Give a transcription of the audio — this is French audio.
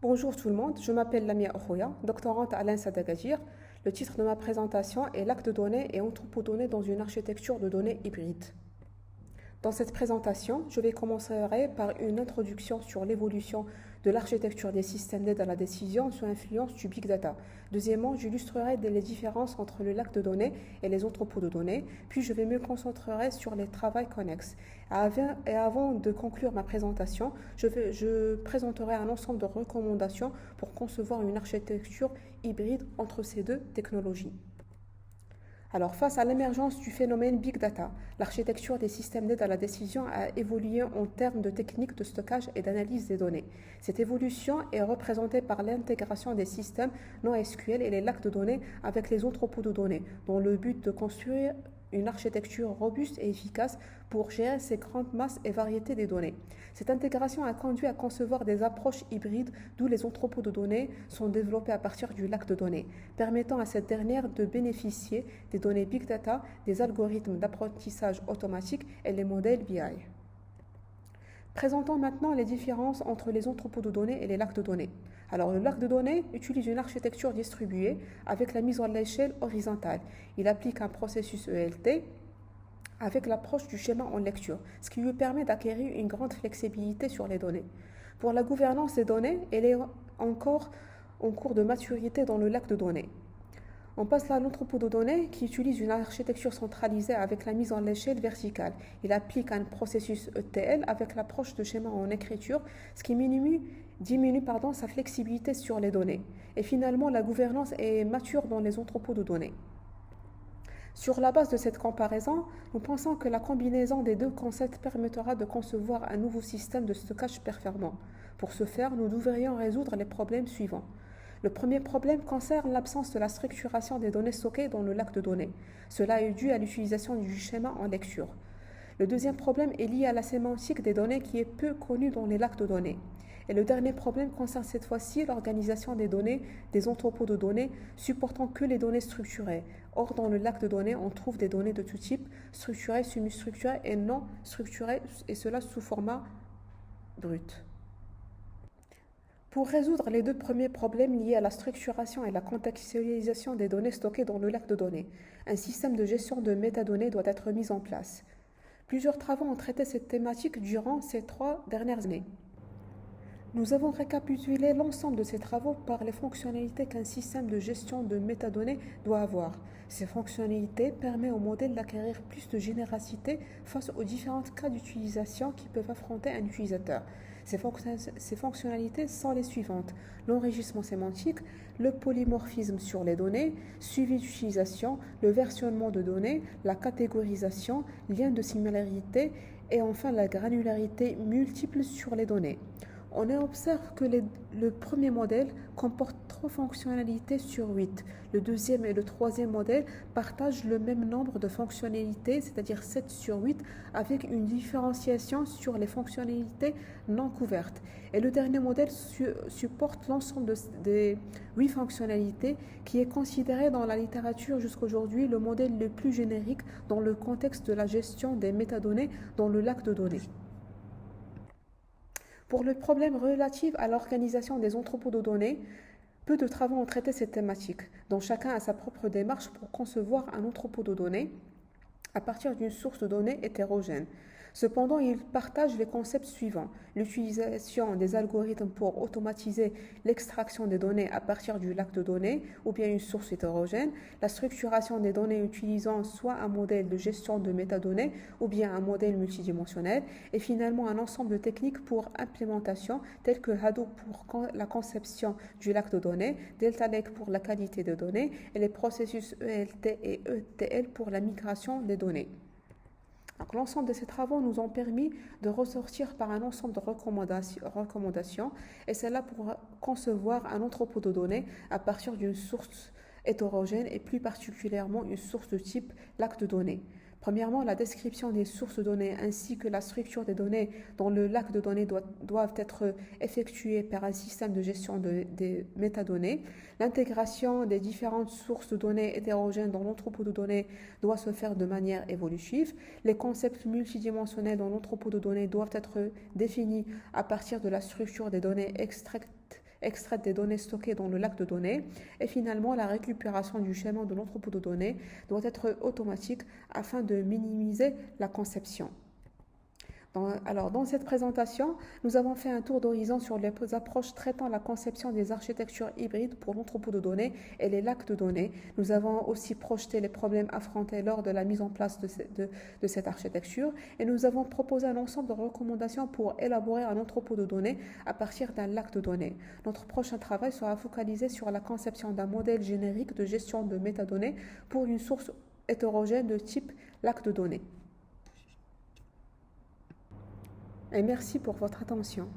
Bonjour tout le monde, je m'appelle Lamia Okhouya, doctorante à l'INSA d'Agadir. Le titre de ma présentation est L'acte de données et entrepôt-données dans une architecture de données hybride. Dans cette présentation, je vais commencer par une introduction sur l'évolution de l'architecture des systèmes d'aide à la décision sous influence du big data. Deuxièmement, j'illustrerai les différences entre le lac de données et les entrepôts de données, puis je vais me concentrer sur les travaux connexes. Et avant de conclure ma présentation, je présenterai un ensemble de recommandations pour concevoir une architecture hybride entre ces deux technologies. Alors, face à l'émergence du phénomène Big Data, l'architecture des systèmes d'aide à la décision a évolué en termes de techniques de stockage et d'analyse des données. Cette évolution est représentée par l'intégration des systèmes NoSQL et les lacs de données avec les entrepôts de données, dans le but de construire une architecture robuste et efficace pour gérer ces grandes masses et variétés des données. Cette intégration a conduit à concevoir des approches hybrides d'où les entrepôts de données sont développés à partir du lac de données, permettant à cette dernière de bénéficier des données Big Data, des algorithmes d'apprentissage automatique et les modèles BI. Présentons maintenant les différences entre les entrepôts de données et les lacs de données. Alors, le lac de données utilise une architecture distribuée avec la mise à l'échelle horizontale. Il applique un processus ELT avec l'approche du schéma en lecture, ce qui lui permet d'acquérir une grande flexibilité sur les données. Pour la gouvernance des données, elle est encore en cours de maturité dans le lac de données. On passe à l'entrepôt de données qui utilise une architecture centralisée avec la mise en l'échelle verticale. Il applique un processus ETL avec l'approche de schéma en écriture, ce qui diminue sa flexibilité sur les données. Et finalement, la gouvernance est mature dans les entrepôts de données. Sur la base de cette comparaison, nous pensons que la combinaison des deux concepts permettra de concevoir un nouveau système de stockage performant. Pour ce faire, nous devrions résoudre les problèmes suivants. Le premier problème concerne l'absence de la structuration des données stockées dans le lac de données. Cela est dû à l'utilisation du schéma en lecture. Le deuxième problème est lié à la sémantique des données qui est peu connue dans les lacs de données. Et le dernier problème concerne cette fois-ci l'organisation des données des entrepôts de données supportant que les données structurées. Or, dans le lac de données, on trouve des données de tout type, structurées, semi-structurées et non structurées, et cela sous format brut. Pour résoudre les deux premiers problèmes liés à la structuration et la contextualisation des données stockées dans le lac de données, un système de gestion de métadonnées doit être mis en place. Plusieurs travaux ont traité cette thématique durant ces 3 dernières années. Nous avons récapitulé l'ensemble de ces travaux par les fonctionnalités qu'un système de gestion de métadonnées doit avoir. Ces fonctionnalités permettent au modèle d'acquérir plus de générosité face aux différents cas d'utilisation qui peuvent affronter un utilisateur. Ces fonctionnalités sont les suivantes: l'enrichissement sémantique, le polymorphisme sur les données, suivi d'utilisation, le versionnement de données, la catégorisation, lien de similarité et enfin la granularité multiple sur les données. On observe que le premier modèle comporte 3 fonctionnalités sur 8. Le deuxième et le troisième modèle partagent le même nombre de fonctionnalités, c'est-à-dire 7 sur 8, avec une différenciation sur les fonctionnalités non couvertes. Et le dernier modèle supporte l'ensemble des 8 fonctionnalités, qui est considéré dans la littérature jusqu'aujourd'hui le modèle le plus générique dans le contexte de la gestion des métadonnées dans le lac de données. Pour le problème relatif à l'organisation des entrepôts de données, peu de travaux ont traité cette thématique, dont chacun a sa propre démarche pour concevoir un entrepôt de données à partir d'une source de données hétérogène. Cependant, ils partagent les concepts suivants: l'utilisation des algorithmes pour automatiser l'extraction des données à partir du lac de données ou bien une source hétérogène, la structuration des données utilisant soit un modèle de gestion de métadonnées ou bien un modèle multidimensionnel, et finalement un ensemble de techniques pour implémentation telles que Hadoop pour la conception du lac de données, Delta Lake pour la qualité des données et les processus ELT et ETL pour la migration des données. Donc, l'ensemble de ces travaux nous ont permis de ressortir par un ensemble de recommandations, et c'est là pour concevoir un entrepôt de données à partir d'une source hétérogène et plus particulièrement une source de type lac de données. Premièrement, la description des sources de données ainsi que la structure des données dans le lac de données doivent être effectuées par un système de gestion des métadonnées. L'intégration des différentes sources de données hétérogènes dans l'entrepôt de données doit se faire de manière évolutive. Les concepts multidimensionnels dans l'entrepôt de données doivent être définis à partir de la structure des données extraites extraite des données stockées dans le lac de données. Et finalement, la récupération du schéma de l'entrepôt de données doit être automatique afin de minimiser la conception. Dans cette présentation, nous avons fait un tour d'horizon sur les approches traitant la conception des architectures hybrides pour l'entrepôt de données et les lacs de données. Nous avons aussi projeté les problèmes affrontés lors de la mise en place de cette architecture et nous avons proposé un ensemble de recommandations pour élaborer un entrepôt de données à partir d'un lac de données. Notre prochain travail sera focalisé sur la conception d'un modèle générique de gestion de métadonnées pour une source hétérogène de type lac de données. Et merci pour votre attention.